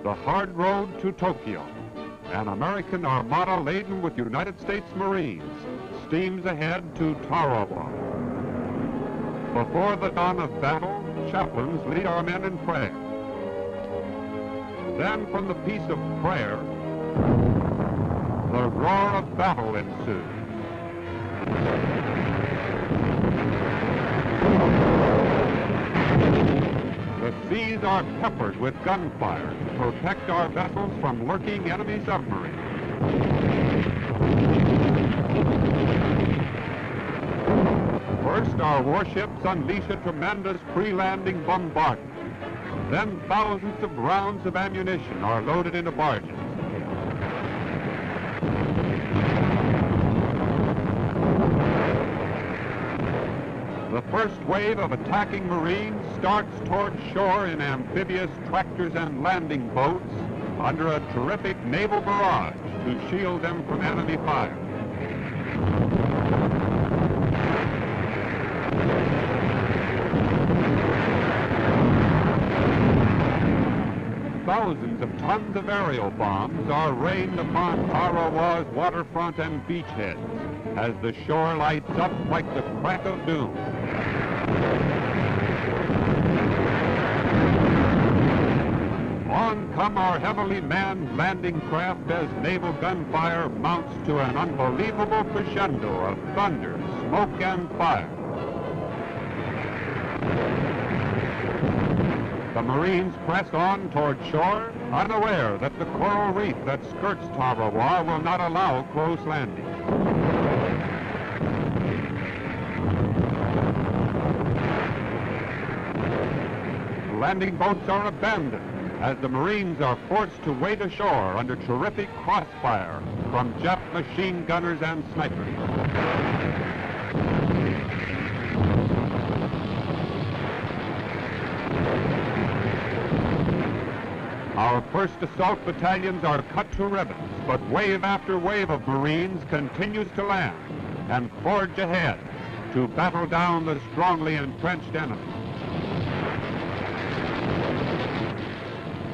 The hard road to Tokyo. An American armada laden with United States Marines steams ahead to Tarawa. Before the dawn of battle, chaplains lead our men in prayer. Then from the peace of prayer, the roar of battle ensues. The seas are peppered with gunfire to protect our vessels from lurking enemy submarines. First, our warships unleash a tremendous pre-landing bombardment. Then thousands of rounds of ammunition are loaded into barges. The first wave of attacking Marines starts toward shore in amphibious tractors and landing boats under a terrific naval barrage to shield them from enemy fire. Thousands of tons of aerial bombs are rained upon Tarawa's waterfront and beachheads as the shore lights up like the crack of doom. On come our heavily manned landing craft as naval gunfire mounts to an unbelievable crescendo of thunder, smoke, and fire. The Marines press on toward shore, unaware that the coral reef that skirts Tarawa will not allow close landing. Landing boats are abandoned as the Marines are forced to wade ashore under terrific crossfire from Jap machine gunners and snipers. Our first assault battalions are cut to ribbons, but wave after wave of Marines continues to land and forge ahead to battle down the strongly entrenched enemy.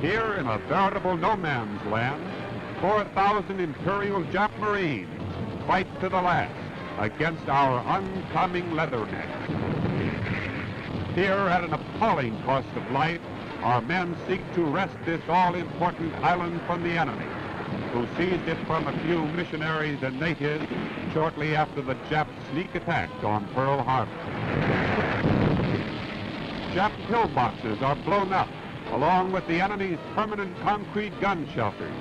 Here in a veritable no-man's land, 4,000 Imperial Jap Marines fight to the last against our oncoming leathernecks. Here at an appalling cost of life, our men seek to wrest this all-important island from the enemy, who seized it from a few missionaries and natives shortly after the Jap sneak attack on Pearl Harbor. Jap pillboxes are blown up, along with the enemy's permanent concrete gun shelters,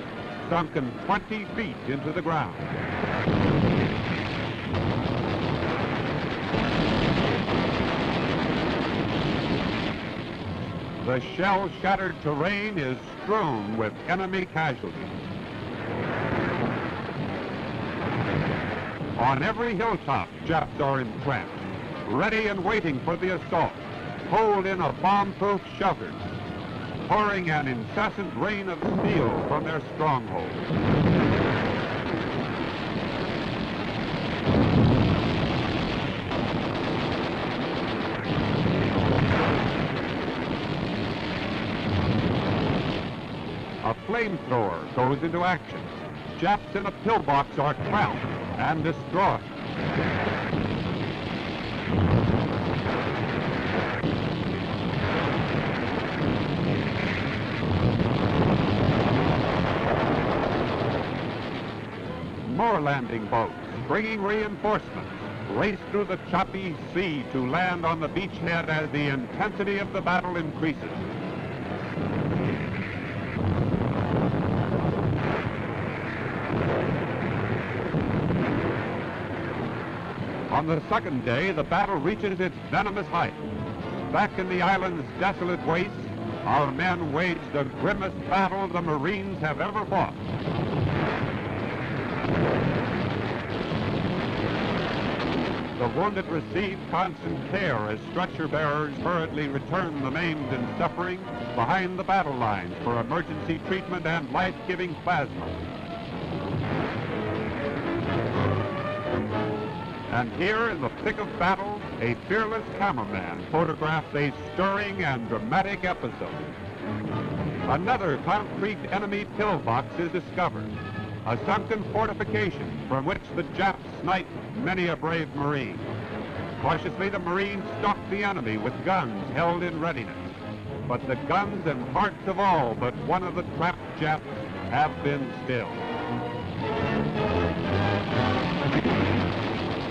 sunken 20 feet into the ground. The shell-shattered terrain is strewn with enemy casualties. On every hilltop, Japs are entrenched, ready and waiting for the assault, holed in a bomb-proof shelters, pouring an incessant rain of steel from their strongholds. A flamethrower goes into action. Japs in a pillbox are trapped and destroyed. More landing boats, bringing reinforcements, race through the choppy sea to land on the beachhead as the intensity of the battle increases. On the second day, the battle reaches its venomous height. Back in the island's desolate wastes, our men wage the grimmest battle the Marines have ever fought. The wounded receive constant care as stretcher bearers hurriedly return the maimed and suffering behind the battle lines for emergency treatment and life-giving plasma. And here in the thick of battle, a fearless cameraman photographs a stirring and dramatic episode. Another concrete enemy pillbox is discovered, a sunken fortification from which the Japs sniped many a brave Marine. Cautiously, the Marines stalked the enemy with guns held in readiness. But the guns and hearts of all but one of the trapped Japs have been stilled.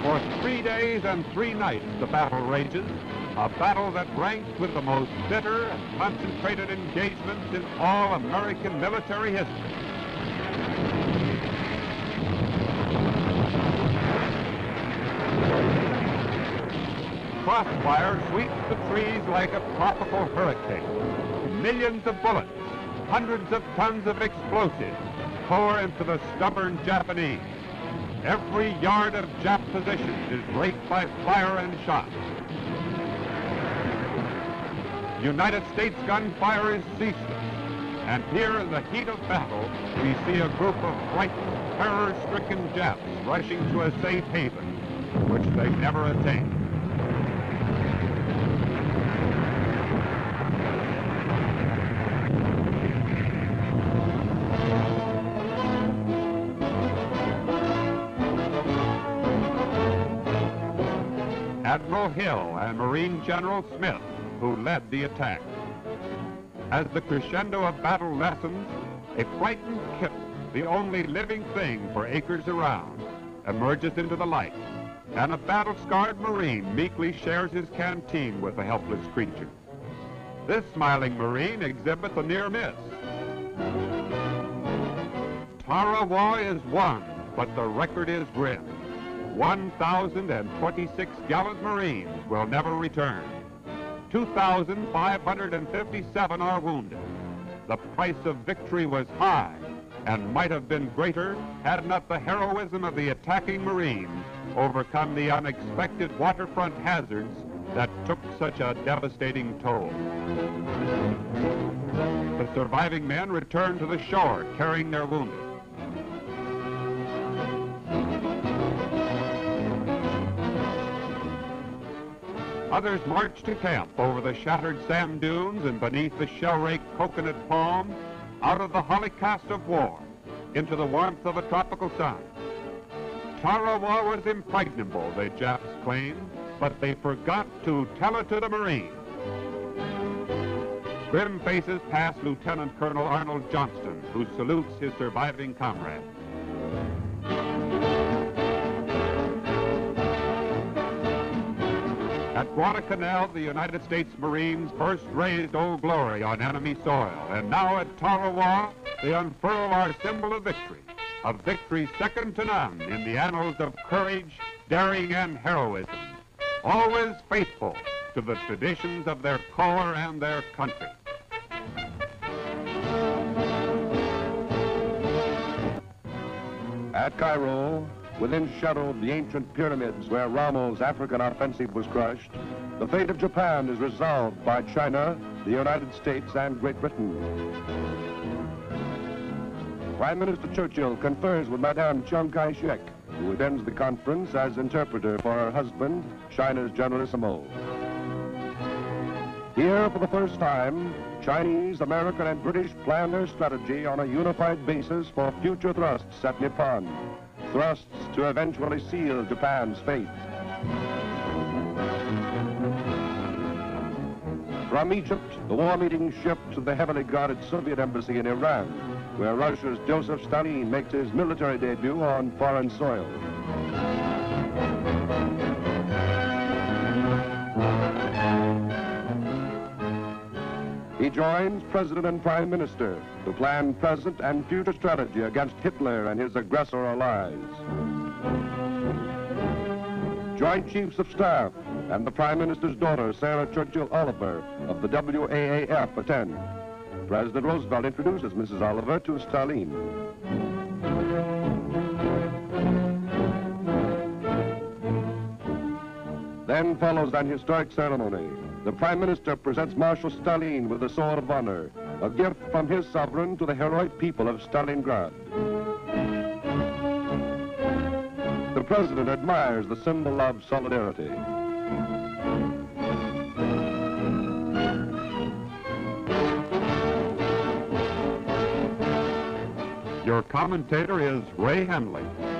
For 3 days and 3 nights the battle rages, a battle that ranks with the most bitter and concentrated engagements in all American military history. Crossfire sweeps the trees like a tropical hurricane. Millions of bullets, hundreds of tons of explosives pour into the stubborn Japanese. Every yard of Jap positions is raked by fire and shot. United States gunfire is ceaseless, and here in the heat of battle, we see a group of frightened, terror-stricken Japs rushing to a safe haven, which they never attained. Admiral Hill and Marine General Smith, who led the attack. As the crescendo of battle lessens, a frightened kitten, the only living thing for acres around, emerges into the light, and a battle-scarred Marine meekly shares his canteen with the helpless creature. This smiling Marine exhibits a near miss. Tarawa is won, but the record is grim. 1,026 gallant Marines will never return. 2,557 are wounded. The price of victory was high and might have been greater had not the heroism of the attacking Marines overcome the unexpected waterfront hazards that took such a devastating toll. The surviving men returned to the shore carrying their wounded. Others marched to camp over the shattered sand dunes and beneath the shell-raked coconut palm, out of the holly cast of war, into the warmth of a tropical sun. Tarawa was impregnable, the Japs claimed, but they forgot to tell it to the Marines. Grim faces pass Lieutenant Colonel Arnold Johnston, who salutes his surviving comrades. At Guadalcanal, the United States Marines first raised Old Glory on enemy soil, and now at Tarawa, they unfurl our symbol of victory, a victory second to none in the annals of courage, daring, and heroism, always faithful to the traditions of their corps and their country. At Cairo, within shadow of the ancient pyramids where Rommel's African offensive was crushed, the fate of Japan is resolved by China, the United States, and Great Britain. Prime Minister Churchill confers with Madame Chiang Kai-shek, who attends the conference as interpreter for her husband, China's Generalissimo. Here, for the first time, Chinese, American, and British plan their strategy on a unified basis for future thrusts at Nippon. Thrusts to eventually seal Japan's fate. From Egypt, the war meeting shipped to the heavily guarded Soviet embassy in Iran, where Russia's Joseph Stalin makes his military debut on foreign soil. He joins President and Prime Minister to plan present and future strategy against Hitler and his aggressor allies. Joint Chiefs of Staff and the Prime Minister's daughter, Sarah Churchill Oliver, of the WAAF attend. President Roosevelt introduces Mrs. Oliver to Stalin. Then follows an historic ceremony. The Prime Minister presents Marshal Stalin with the Sword of Honor, a gift from his sovereign to the heroic people of Stalingrad. The President admires the symbol of solidarity. Your commentator is Ray Henley.